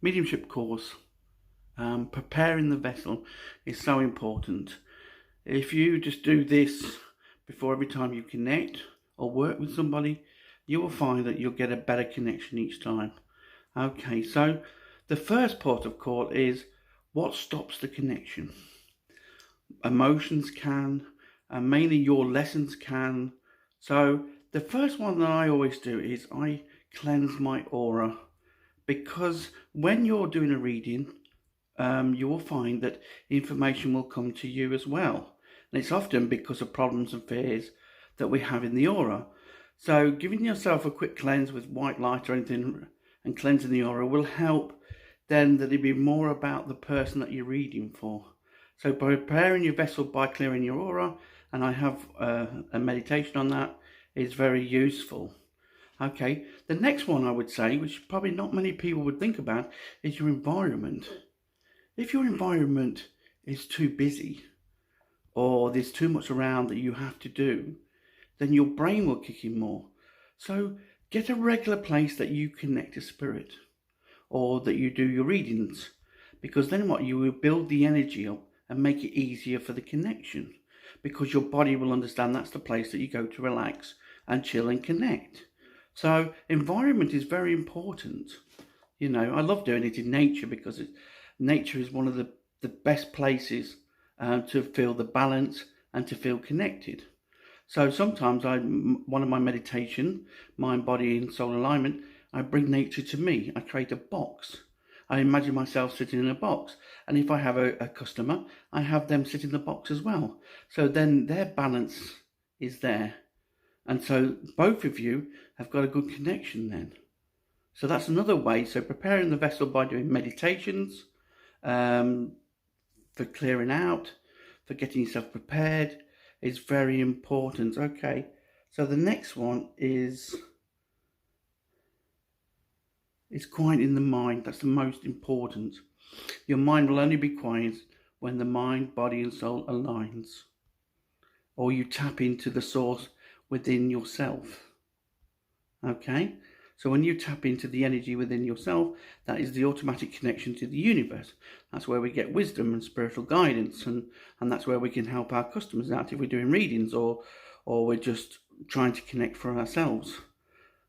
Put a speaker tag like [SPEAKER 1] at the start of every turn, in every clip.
[SPEAKER 1] Mediumship course, preparing the vessel is so important. If you just do this before every time you connect or work with somebody, you will find that you'll get a better connection each time. Okay, so the first port of call is what stops the connection. Emotions can, and mainly your lessons can. So the first one that I always do is I cleanse my aura, because when you're doing a reading, you will find that information will come to you as well. And it's often because of problems and fears that we have in the aura. So giving yourself a quick cleanse with white light or anything and cleansing the aura will help then that it be more about the person that you're reading for. So by preparing your vessel by clearing your aura, and I have a meditation on that, is very useful. Okay, the next one I would say, which probably not many people would think about, is your environment. If your environment is too busy or there's too much around that you have to do, then your brain will kick in more. So get a regular place that you connect to spirit or that you do your readings, because then what, you will build the energy up and make it easier for the connection, because your body will understand that's the place that you go to relax and chill and connect. So environment is very important. You know, I love doing it in nature because nature is one of the best places to feel the balance and to feel connected. So sometimes one of my meditation, mind, body and soul alignment, I bring nature to me. I create a box. I imagine myself sitting in a box. And if I have a customer, I have them sit in the box as well. So then their balance is there. And so both of you have got a good connection then. So that's another way. So preparing the vessel by doing meditations, for clearing out, for getting yourself prepared is very important. Okay, so the next one is quieting the mind. That's the most important. Your mind will only be quiet when the mind, body and soul aligns, or you tap into the source within yourself. Okay, so when you tap into the energy within yourself, that is the automatic connection to the universe. That's where we get wisdom and spiritual guidance, and that's where we can help our customers out if we're doing readings or we're just trying to connect for ourselves.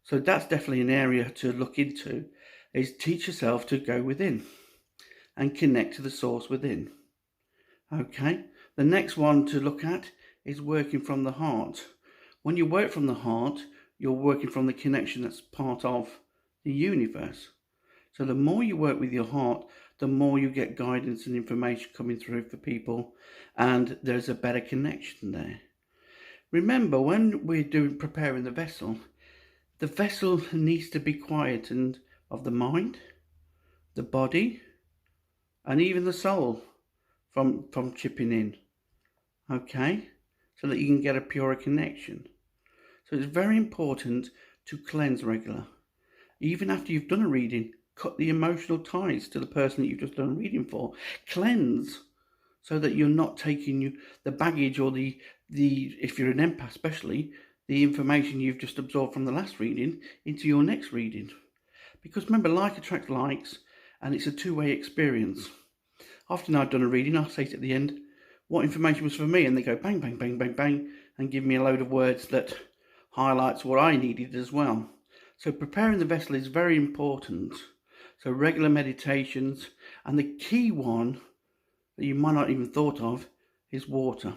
[SPEAKER 1] So that's definitely an area to look into, is teach yourself to go within and connect to the source within. Okay, the next one to look at is working from the heart. When you work from the heart, you're working from the connection that's part of the universe. So the more you work with your heart, the more you get guidance and information coming through for people, and there's a better connection there. Remember, when we're preparing the vessel needs to be quiet and of the mind, the body, and even the soul from chipping in. Okay, so that you can get a purer connection. So it's very important to cleanse regular. Even after you've done a reading, cut the emotional ties to the person that you've just done a reading for. Cleanse, so that you're not taking the baggage or the if you're an empath especially, the information you've just absorbed from the last reading into your next reading. Because remember, like attracts likes, and it's a two-way experience. Often I've done a reading, I'll say it at the end, what information was for me, and they go bang, bang, bang, bang, bang, and give me a load of words that highlights what I needed as well. So preparing the vessel is very important. So regular meditations, and the key one that you might not even thought of is water.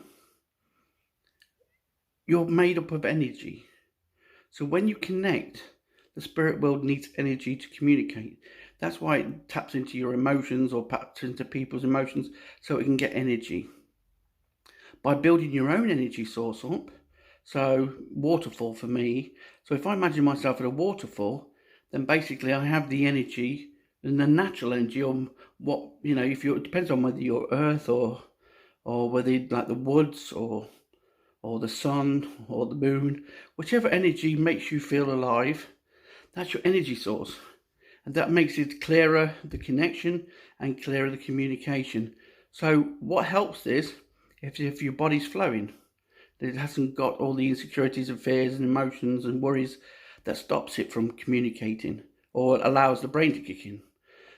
[SPEAKER 1] You're made up of energy. So when you connect, the spirit world needs energy to communicate. That's why it taps into your emotions or taps into people's emotions, so it can get energy. By building your own energy source up, so waterfall for me. So if I imagine myself at a waterfall, then basically I have the energy and the natural energy on what, you know, it depends on whether you're earth or whether you'd like the woods or the sun or the moon, whichever energy makes you feel alive, that's your energy source. And that makes it clearer, the connection, and clearer the communication. So what helps this, if your body's flowing, that it hasn't got all the insecurities and fears and emotions and worries that stops it from communicating or allows the brain to kick in.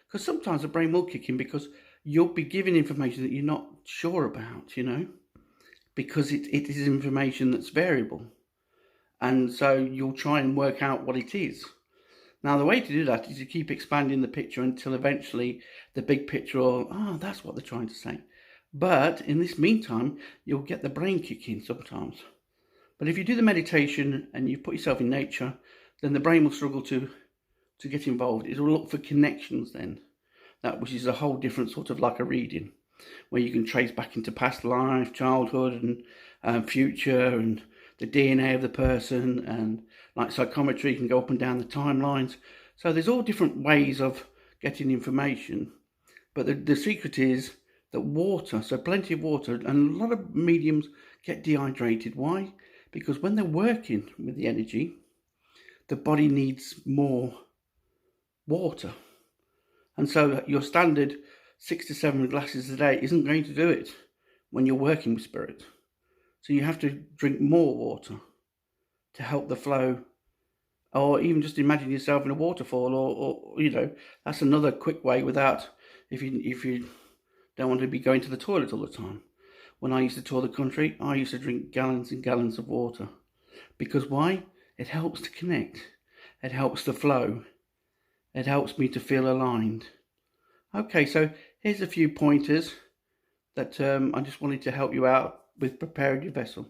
[SPEAKER 1] Because sometimes the brain will kick in because you'll be given information that you're not sure about, because it is information that's variable. And so you'll try and work out what it is. Now, the way to do that is to keep expanding the picture until eventually the big picture that's what they're trying to say. But in this meantime, you'll get the brain kicking sometimes. But if you do the meditation and you put yourself in nature, then the brain will struggle to get involved. It will look for connections then, which is a whole different sort of like a reading, where you can trace back into past life, childhood and future and the DNA of the person, and like psychometry can go up and down the timelines. So there's all different ways of getting information. But the secret is that water, so plenty of water, and a lot of mediums get dehydrated. Why? Because when they're working with the energy, the body needs more water. And so your standard 6 to 7 glasses a day isn't going to do it when you're working with spirit. So you have to drink more water to help the flow, or even just imagine yourself in a waterfall, or that's another quick way without, if you don't want to be going to the toilet all the time. When I used to tour the country, I used to drink gallons and gallons of water. Because why? It helps to connect. It helps the flow. It helps me to feel aligned. Okay, so here's a few pointers that I just wanted to help you out with preparing your vessel.